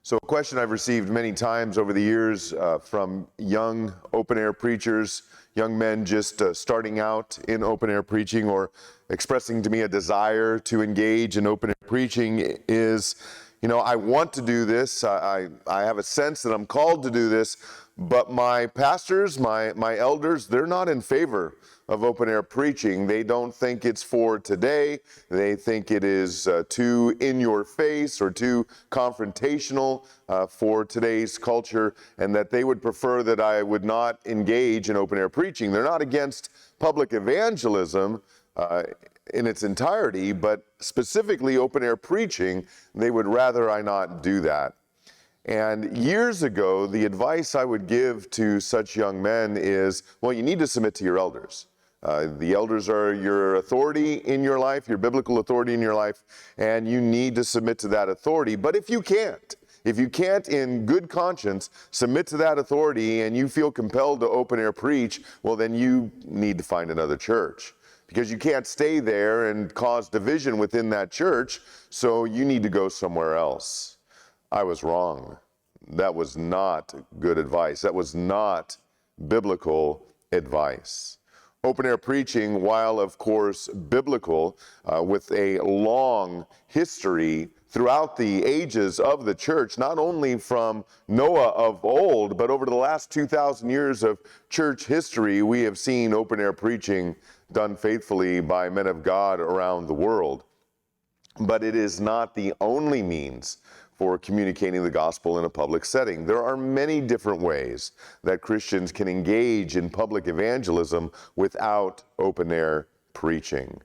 So a question I've received many times over the years from young open-air preachers, young men just starting out in open-air preaching or expressing to me a desire to engage in open-air preaching is, I want to do this. I have a sense that I'm called to do this, but my pastors, my elders, they're not in favor of open-air preaching. They don't think it's for today. They think it is too in your face or too confrontational for today's culture, and that they would prefer that I would not engage in open-air preaching. They're not against public evangelism in its entirety, but specifically open-air preaching, they would rather I not do that. And years ago, the advice I would give to such young men is, well, you need to submit to your elders. The elders are your authority in your life, your biblical authority in your life, and you need to submit to that authority. But if you can't in good conscience submit to that authority and you feel compelled to open-air preach, well, then you need to find another church, because you can't stay there and cause division within that church, so you need to go somewhere else. I was wrong. That was not good advice. That was not biblical advice. Open-air preaching, while of course biblical, with a long history throughout the ages of the church, not only from Noah of old, but over the last 2,000 years of church history, we have seen open-air preaching done faithfully by men of God around the world. But it is not the only means for communicating the gospel in a public setting. There are many different ways that Christians can engage in public evangelism without open-air preaching.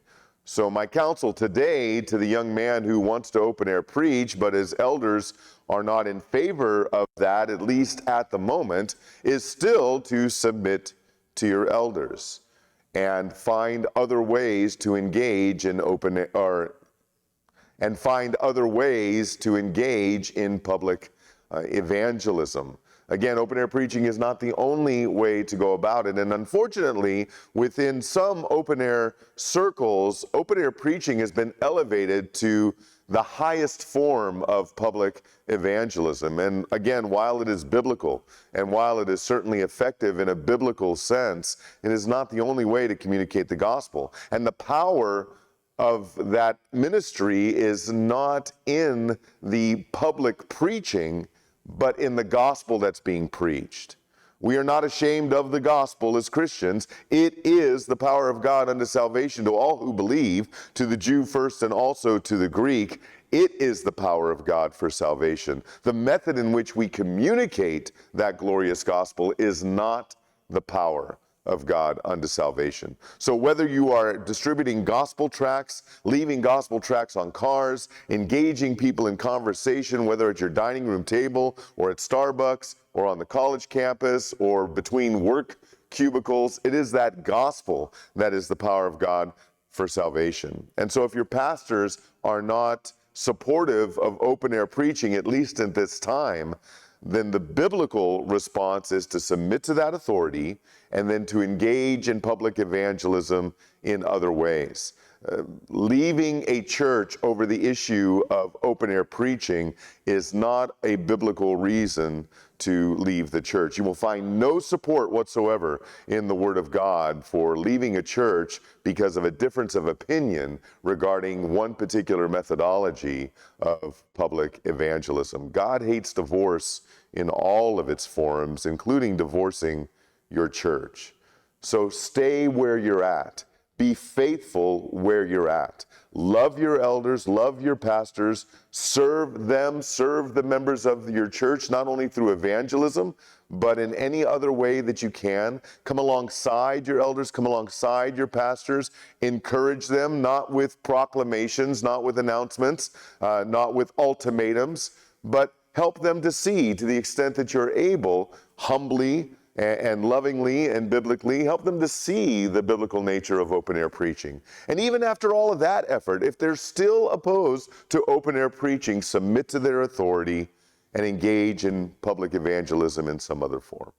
So my counsel today to the young man who wants to open-air preach, but his elders are not in favor of that, at least at the moment, is still to submit to your elders and find other ways to engage in public evangelism. Again, open-air preaching is not the only way to go about it, and unfortunately, within some open-air circles, open-air preaching has been elevated to the highest form of public evangelism. And again, while it is biblical, and while it is certainly effective in a biblical sense, it is not the only way to communicate the gospel. And the power of that ministry is not in the public preaching, but in the gospel that's being preached. We are not ashamed of the gospel as Christians. It is the power of God unto salvation to all who believe, to the Jew first and also to the Greek. It is the power of God for salvation. The method in which we communicate that glorious gospel is not the power of God unto salvation. So whether you are distributing gospel tracts, leaving gospel tracts on cars, engaging people in conversation, whether at your dining room table or at Starbucks or on the college campus or between work cubicles, it is that gospel that is the power of God for salvation. And so if your pastors are not supportive of open-air preaching, at least at this time, then the biblical response is to submit to that authority and then to engage in public evangelism in other ways. Leaving a church over the issue of open-air preaching is not a biblical reason to leave the church. You will find no support whatsoever in the Word of God for leaving a church because of a difference of opinion regarding one particular methodology of public evangelism. God hates divorce in all of its forms, including divorcing your church. So stay where you're at. Be faithful where you're at. Love your elders, love your pastors, serve them, serve the members of your church, not only through evangelism, but in any other way that you can. Come alongside your elders, come alongside your pastors, encourage them, not with proclamations, not with announcements, not with ultimatums, but help them to see, to the extent that you're able, humbly and lovingly and biblically, help them to see the biblical nature of open-air preaching. And even after all of that effort, if they're still opposed to open-air preaching, submit to their authority and engage in public evangelism in some other form.